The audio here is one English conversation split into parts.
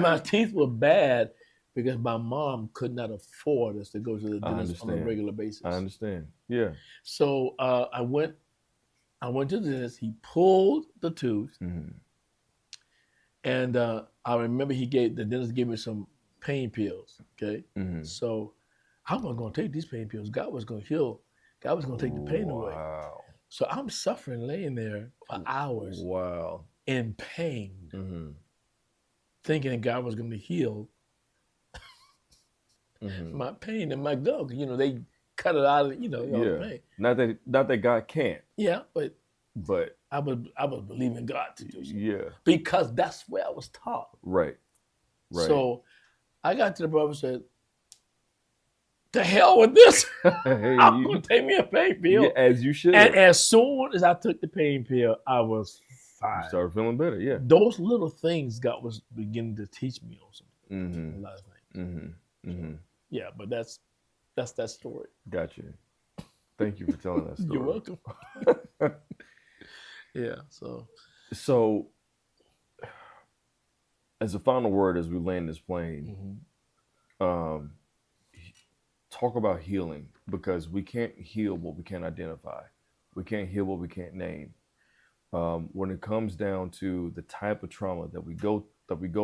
My teeth were bad because my mom could not afford us to go to the I dentist on a understand. regular I basis. understand. Yeah. So I went to the dentist. He pulled the tooth, Hmm. and I remember the dentist gave me some pain pills. Okay, Hmm. so I wasn't going to take these pain pills. God was going to heal. God was going to take the pain away. Wow. So I'm suffering, laying there for hours Wow. in pain, Hmm. thinking that God was going to heal Hmm. my pain in my gum. They cut it out of all the Yeah. pain. Not that God can't, Yeah, but but I was believing God to do so yeah. because that's where I was taught. Right. Right. So I got to the brother and said, "The hell with this! Hey, I'm gonna take me a pain yeah, pill." as you And should. as soon as I took the pain pill, I was You fine. start feeling better. Yeah. Those little things God was beginning to teach me Hmm. on a lot of things. Hmm. So Hmm. yeah, but that's that story. Gotcha. Thank you for telling that You're story. welcome. Yeah. So So, as a final word, as we land this plane, mhm. um, talk about healing because we can't heal what we can't identify. We can't heal what we can't name. When it comes down to the type of trauma that we go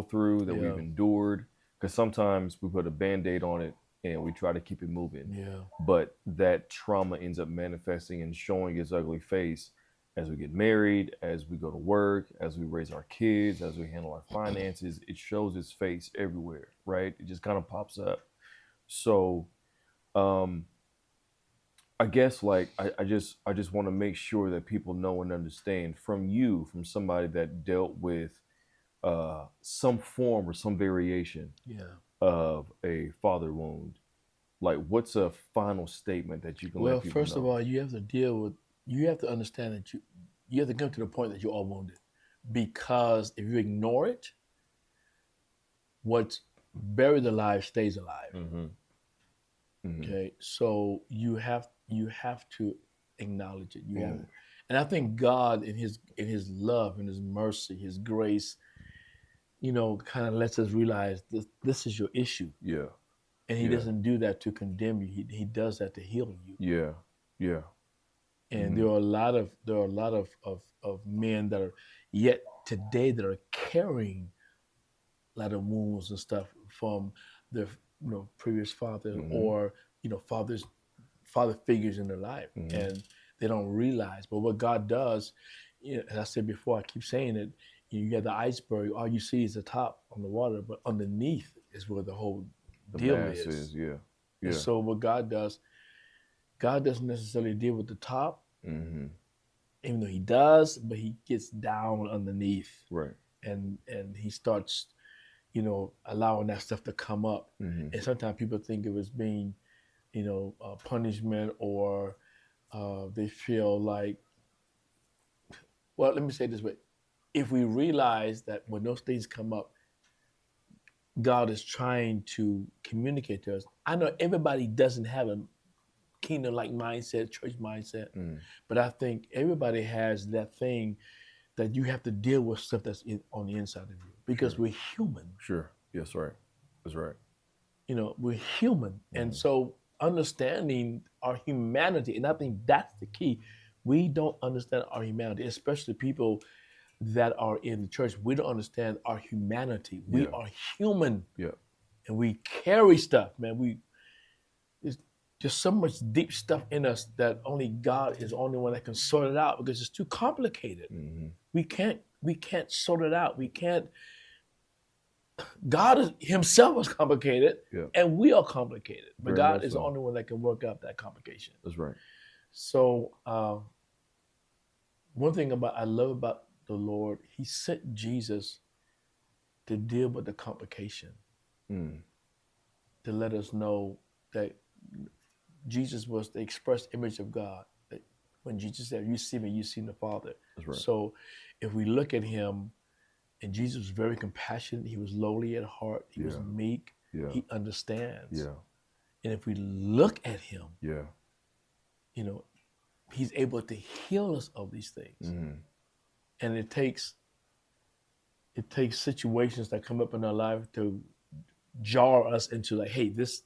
through, that we've Yeah, endured, because sometimes we put a band-aid on it and we try to keep it moving, yeah, but that trauma ends up manifesting and showing its ugly face as we get married, as we go to work, as we raise our kids, as we handle our finances. It shows its face everywhere, right? It just kind of pops up. So um I guess like I just want to make sure that people know and understand from you, from somebody that dealt with some form or some variation yeah. of a father wound. Like, what's a final statement that you can let Well, people first of know? all, you have to understand that you have to come to the point that you're all wounded, because if you ignore it, what's buried alive stays alive. Mm-hmm. Mm-hmm. Okay, so you have to acknowledge it. You have, Mm. and I think God in His love and His mercy, His grace, kind of lets us realize this is your issue, Yeah. and He Yeah. doesn't do that to condemn you. He does that to heal you. Yeah. Yeah. And Mm-hmm. there are a lot of men that are yet today that are carrying a lot of wounds and stuff from their previous father, Mm-hmm. or father figures in their life, Mm-hmm. and they don't realize. But what God does, as I said before, I keep saying it. You get the iceberg, all you see is the top on the water, but underneath is where the whole The deal mass is. is, yeah. And Yeah. so what God does, God doesn't necessarily deal with the top, Mm-hmm. even though He does, but He gets down underneath, Right. and He starts, allowing that stuff to come up. Mm-hmm. And sometimes people think of it as being, punishment, or they feel like, well, let me say it this way. If we realize that when those things come up, God is trying to communicate to us. I know everybody doesn't have a kingdom like mindset, church mindset, Mm. but I think everybody has that thing that you have to deal with stuff that's on the inside of you, because Sure. we're human. Sure. Yes, right. That's right. We're human. And Mm-hmm. so understanding our humanity, and I think that's the key. We don't understand our humanity, especially people that are in the church. We don't understand our humanity. We Yeah. are human, Yeah. and we carry stuff, man. There's just so much deep stuff in us that only God is the only one that can sort it out, because it's too complicated. Mm-hmm. We can't sort it out. We can't. Himself is complicated, Yeah. and we are complicated. But Very God much is the so. only one that can work out that complication. That's right. So one thing I love about the Lord, He sent Jesus to deal with the complication, Mm. to let us know that Jesus was the express image of God. That when Jesus said, "You see me, you see the Father." That's right. So if we look at Him, and Jesus was very compassionate, He was lowly at heart, He was Yeah. meek, Yeah. He understands. Yeah. And if we look at Him, Yeah. you know, He's able to heal us of these things. Mm-hmm. And it takes it takes situations that come up in our life to jar us into like, hey, this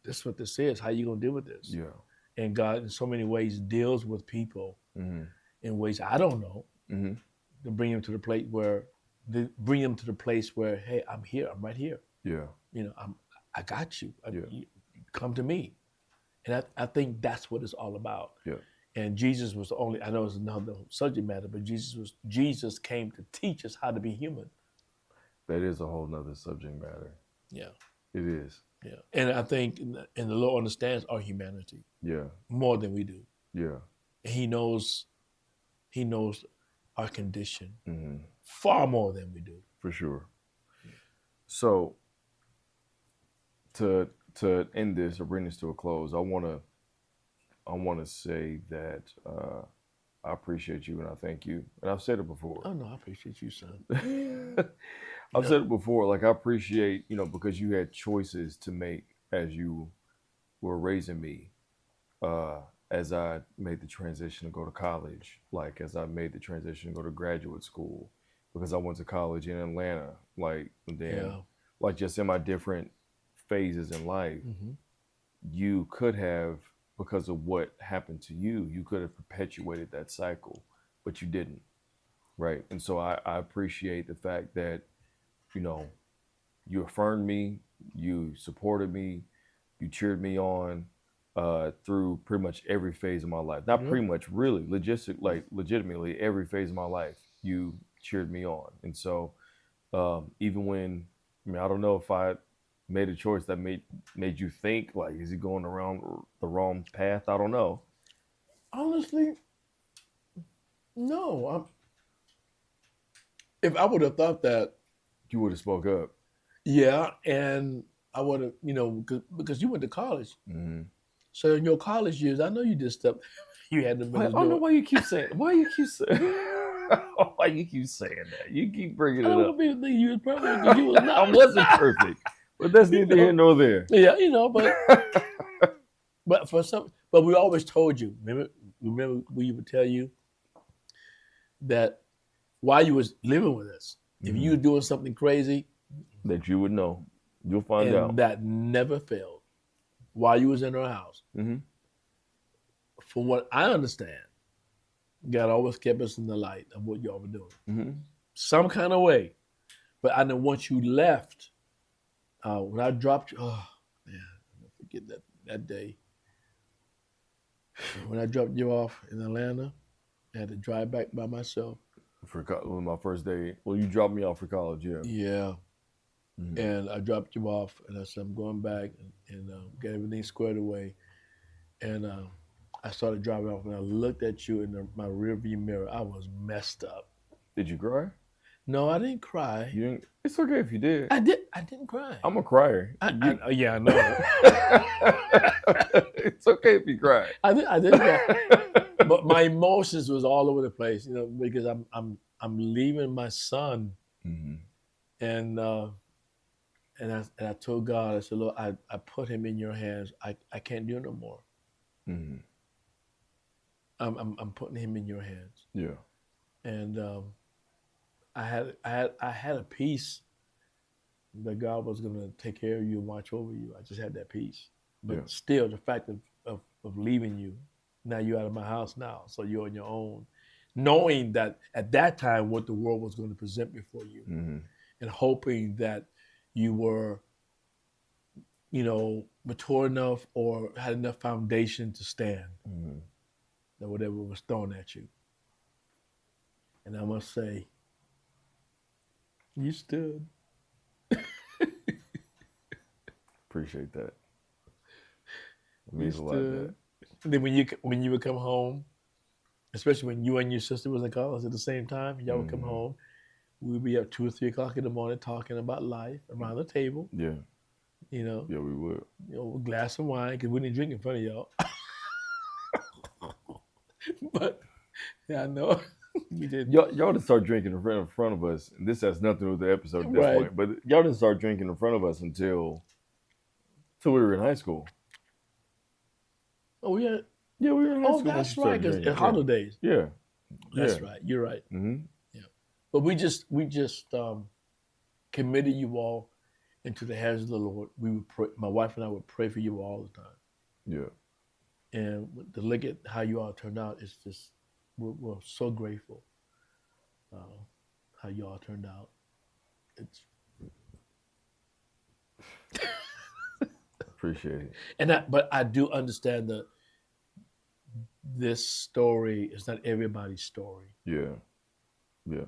is what this is. How you gonna deal with this? Yeah. And God, in so many ways, deals with people Mm-hmm. in ways I don't know Mm-hmm. to bring them to the place where, hey, I'm here. I'm right here. Yeah. You know, I got you. Yeah. You come to me. And I think that's what it's all about. Yeah. And Jesus was the only, I know it's another subject matter, but Jesus came to teach us how to be human. That is a whole nother subject matter. Yeah. It is. Yeah. And I think, and the Lord understands our humanity Yeah. more than we do. Yeah. And He knows our condition Mm-hmm. far more than we do. For sure. So to end this or bring this to a close, I wanna say that I appreciate you and I thank you. And I've said it before. Oh no, I appreciate you, son. I've said it before. Like I appreciate, because you had choices to make as you were raising me. As I made the transition to go to college, like as I made the transition to go to graduate school, because I went to college in Atlanta, like and then, like just in my different phases in life, Mm-hmm. you could have, because of what happened to you, you could have perpetuated that cycle, but you didn't, right? And so I appreciate the fact that, you know, you affirmed me, you supported me, you cheered me on through pretty much every phase of my life. Not pretty much, really, legitimately every phase of my life, you cheered me on. And so even when, I don't know if I made a choice that made you think like, is he going around the wrong path? I don't know. Honestly, no. If I would have thought that, You would have spoke up. yeah, and I would have, because you went to college. Mm-hmm. So in your college years, I know you did stuff you had the I business don't know doing. why you keep saying. Why you keep saying? Why you keep saying that? You keep bringing I it don't up. want people to think you was perfect because you was not. I wasn't perfect, but that's neither here nor there. Yeah, but for some, but we always told you. Remember, we would tell you that while you was living with us, if you Mhm. were doing something crazy, That you would know. You'll find and out. that never failed. While you was in our house, Mm-hmm. from what I understand, God always kept us in the light of what y'all were doing, Mm-hmm. some kind of way. But I know once you left, when I dropped you, oh man, I forget that day when I dropped you off in Atlanta. I had to drive back by myself. My first day. Well, you dropped me off for college, yeah. Yeah, Mm-hmm. and I dropped you off, and I said I'm going back and get everything squared away. And I started driving off, and I looked at you in my rearview mirror. I was messed up. Did you cry? No, I didn't cry. You didn't. It's okay if you did. I did. I didn't cry. I'm a crier. Yeah, I know. It's okay if you cry. I didn't cry, but my emotions was all over the place. Because I'm leaving my son, Mm-hmm. and I told God, I said, Lord, I put him in your hands. I can't do no more. Mm-hmm. I'm putting him in your hands. Yeah. And I had a peace that God was going to take care of you and watch over you. I just had that peace. But Yeah. still, the fact of leaving you, now you're out of my house now, so you're on your own, knowing that at that time what the world was going to present before you, Mm-hmm. and hoping that you were, mature enough or had enough foundation to stand Mm-hmm. that whatever was thrown at you. And I must say, you stood. Appreciate that. It You means a lot, Dad. stood. And then when you would come home, especially when you and your sister was in college at the same time, y'all would come Mhm. home. We'd be up 2 or 3 o'clock in the morning talking about life around the table. Yeah. You know, Yeah, we would. a glass of wine because we didn't drink in front of y'all. But yeah, I know we did. Y'all didn't start drinking in front of us. And this has nothing to do with the episode at this Right. point. But y'all didn't start drinking in front of us until we were in high school. Oh yeah. Yeah, we were in high Oh, school when that's she started right. Because drinking. holidays. Yeah. That's Yeah. right. You're right. Mm-hmm. Yeah. But we just committed you all into the hands of the Lord. We would pray, my wife and I would pray for you all the time. Yeah. And to look at how you all turned out, it's just we're so grateful how you all turned out. It's Appreciate it. but I do understand that this story is not everybody's story, Yeah. Yeah.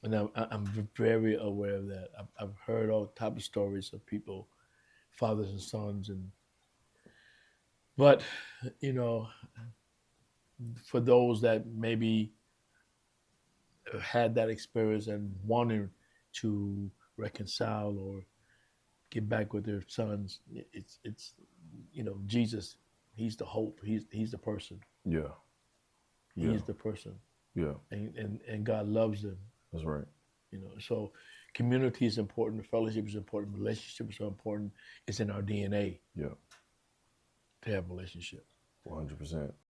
and I'm very aware of that. I've heard all type of stories of people, fathers and sons, but you know, for those that maybe had that experience and wanted to reconcile or get back with their sons, it's Jesus, he's the hope. He's the person. Yeah. Yeah. He's the person, Yeah. and God loves them. That's right. So community is important. Fellowship is important. Relationships are important. It's in our DNA Yeah. to have relationships. 100%.